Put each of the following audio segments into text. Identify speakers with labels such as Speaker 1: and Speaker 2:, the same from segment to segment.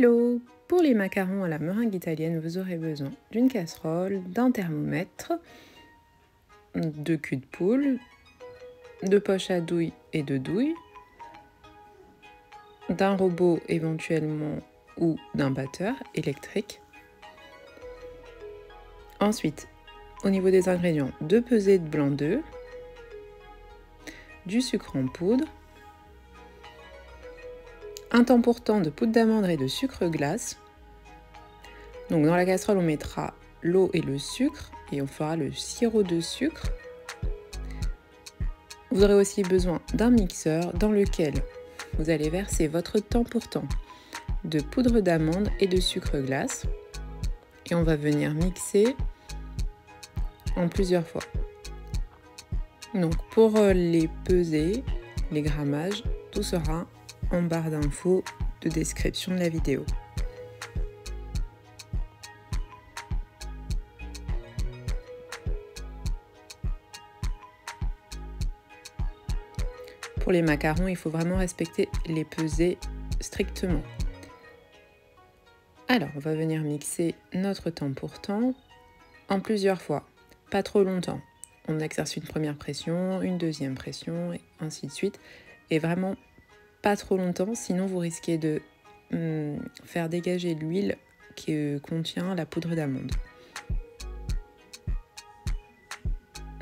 Speaker 1: Hello! Pour les macarons à la meringue italienne, vous aurez besoin d'une casserole, d'un thermomètre, de cul de poule, de poche à douille et de douille, d'un robot éventuellement ou d'un batteur électrique. Ensuite, au niveau des ingrédients, 2 pesées de blanc d'œuf, du sucre en poudre, un temps pour temps de poudre d'amande et de sucre glace. Donc dans la casserole, on mettra l'eau et le sucre et on fera le sirop de sucre. Vous aurez aussi besoin d'un mixeur dans lequel vous allez verser votre temps pour temps de poudre d'amande et de sucre glace. Et on va venir mixer en plusieurs fois. Donc pour les pesées, les grammages, tout sera en barre d'infos de description de la vidéo. Pour les macarons, il faut vraiment respecter les pesées strictement. Alors, on va venir mixer notre temps pour temps en plusieurs fois, pas trop longtemps. On exerce une première pression, une deuxième pression, et ainsi de suite. Et vraiment pas trop longtemps, sinon vous risquez de faire dégager l'huile qui contient la poudre d'amande.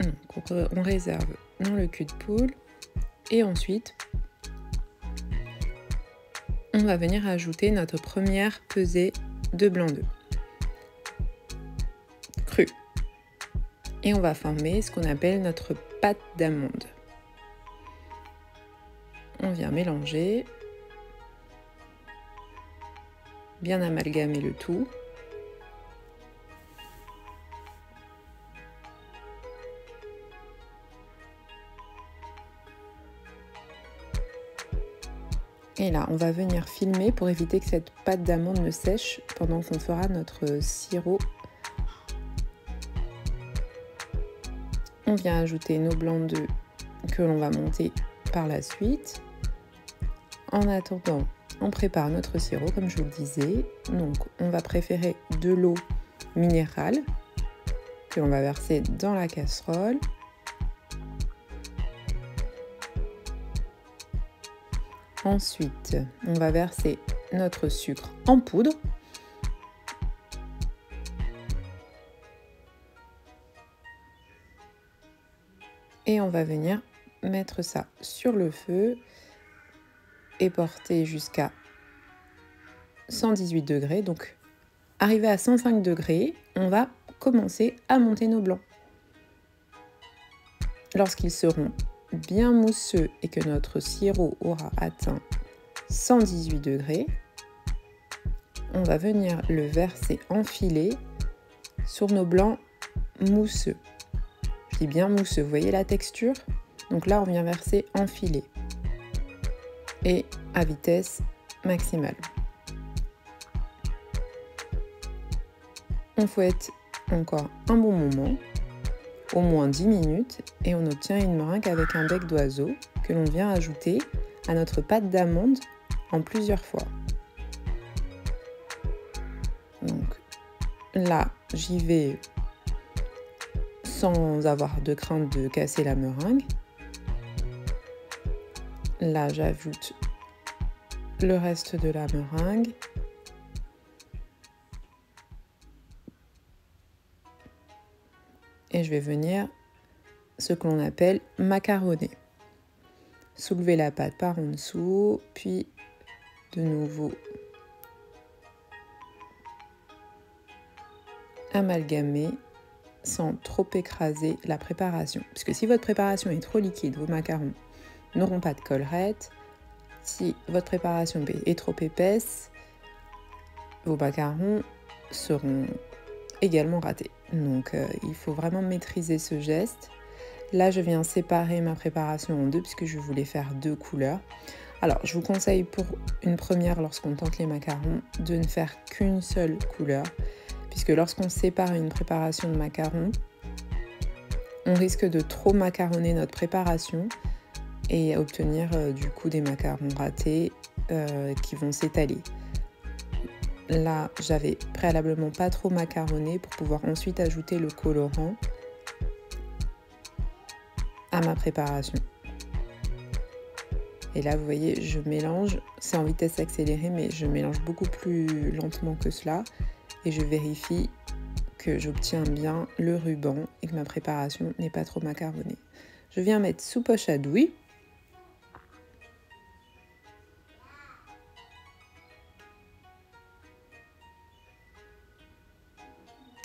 Speaker 1: Donc, on réserve dans le cul de poule. Et ensuite, on va venir ajouter notre première pesée de blanc d'œuf cru. Et on va former ce qu'on appelle notre pâte d'amande. On vient mélanger, bien amalgamer le tout. Et là, on va venir filmer pour éviter que cette pâte d'amande ne sèche pendant qu'on fera notre sirop. On vient ajouter nos blancs d'œufs que l'on va monter par la suite. En attendant, on prépare notre sirop comme je vous le disais. Donc, on va préférer de l'eau minérale que l'on va verser dans la casserole. Ensuite, on va verser notre sucre en poudre. Et on va venir mettre ça sur le feu et porter jusqu'à 118 degrés. Donc, arrivé à 105 degrés, on va commencer à monter nos blancs. Lorsqu'ils seront bien mousseux et que notre sirop aura atteint 118 degrés, on va venir le verser enfilé sur nos blancs mousseux. Je dis bien mousseux, vous voyez la texture? Donc là, on vient verser enfilé et à vitesse maximale. On fouette encore un bon moment, au moins 10 minutes, et on obtient une meringue avec un bec d'oiseau que l'on vient ajouter à notre pâte d'amande en plusieurs fois. Donc là, j'y vais sans avoir de crainte de casser la meringue. Là, j'ajoute le reste de la meringue. Et je vais venir ce que l'on appelle macaronner. Soulever la pâte par en dessous, puis de nouveau amalgamer sans trop écraser la préparation. Puisque si votre préparation est trop liquide, vos macarons n'auront pas de collerette. Si votre préparation est trop épaisse, vos macarons seront également ratés. Donc il faut vraiment maîtriser ce geste. Là, je viens séparer ma préparation en deux puisque je voulais faire 2 couleurs. Alors, je vous conseille pour une première, lorsqu'on tente les macarons, de ne faire qu'une seule couleur. Puisque lorsqu'on sépare une préparation de macarons, on risque de trop macaronner notre préparation et obtenir du coup des macarons ratés qui vont s'étaler. là, j'avais préalablement pas trop macaronné pour pouvoir ensuite ajouter le colorant à ma préparation. Et là, vous voyez, je mélange, c'est en vitesse accélérée, mais je mélange beaucoup plus lentement que cela. Et je vérifie que j'obtiens bien le ruban et que ma préparation n'est pas trop macaronnée. Je viens mettre sous poche à douille.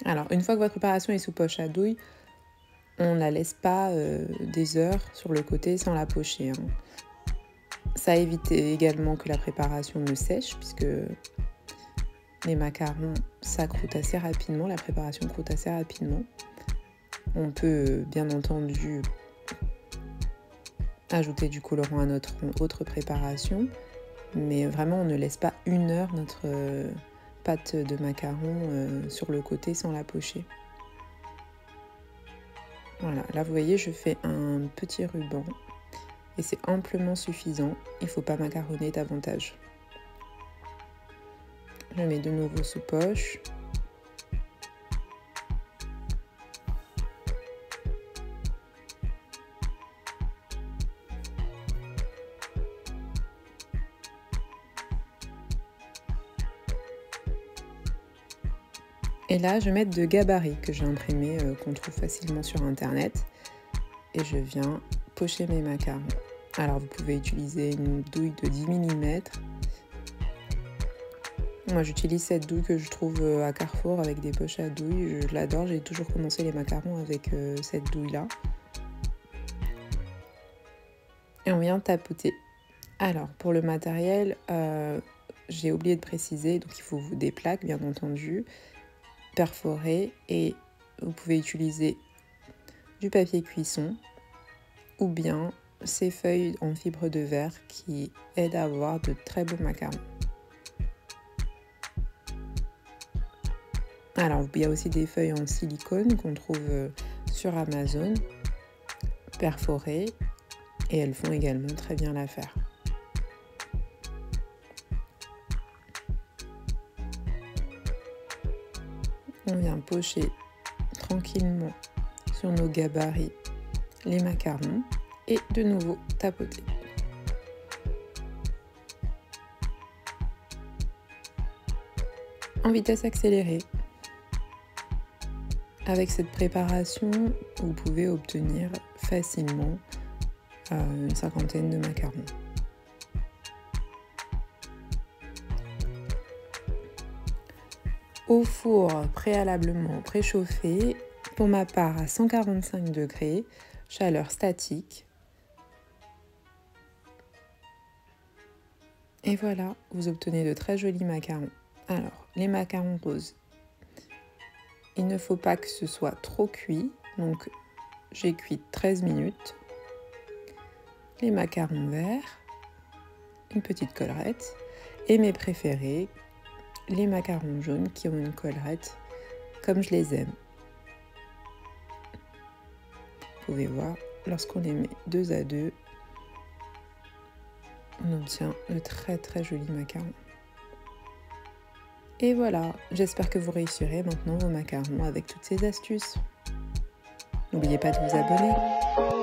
Speaker 1: Alors, une fois que votre préparation est sous poche à douille, on ne la laisse pas des heures sur le côté sans la pocher. Ça évite également que la préparation ne sèche, puisque les macarons, ça croûte assez rapidement, la préparation croûte assez rapidement. On peut bien entendu ajouter du colorant à notre autre préparation, mais vraiment on ne laisse pas 1 heure notre pâte de macarons sur le côté sans la pocher. Voilà, là vous voyez, je fais un petit ruban et c'est amplement suffisant, il ne faut pas macaronner davantage. Je mets de nouveau sous poche. Et là, je vais mettre de gabarit que j'ai imprimé, qu'on trouve facilement sur internet. Et je viens pocher mes macarons. Alors vous pouvez utiliser une douille de 10 mm. Moi j'utilise cette douille que je trouve à Carrefour avec des poches à douille. Je l'adore, j'ai toujours commencé les macarons avec cette douille là. Et on vient tapoter. Alors pour le matériel, j'ai oublié de préciser, donc il faut des plaques bien entendu, perforées, et vous pouvez utiliser du papier cuisson ou bien ces feuilles en fibre de verre qui aident à avoir de très beaux macarons. Alors il y a aussi des feuilles en silicone qu'on trouve sur Amazon, perforées, et elles font également très bien l'affaire. On vient pocher tranquillement sur nos gabarits les macarons et de nouveau tapoter. En vitesse accélérée. Avec cette préparation, vous pouvez obtenir facilement une 50aine de macarons. Au four préalablement préchauffé, pour ma part à 145 degrés, chaleur statique. Et voilà, vous obtenez de très jolis macarons. Alors, les macarons roses, il ne faut pas que ce soit trop cuit, donc j'ai cuit 13 minutes. Les macarons verts, une petite collerette, et mes préférés, les macarons jaunes qui ont une collerette comme je les aime. Vous pouvez voir, lorsqu'on les met 2 à 2, on obtient de très très jolis macarons. Et voilà, j'espère que vous réussirez maintenant vos macarons avec toutes ces astuces. N'oubliez pas de vous abonner.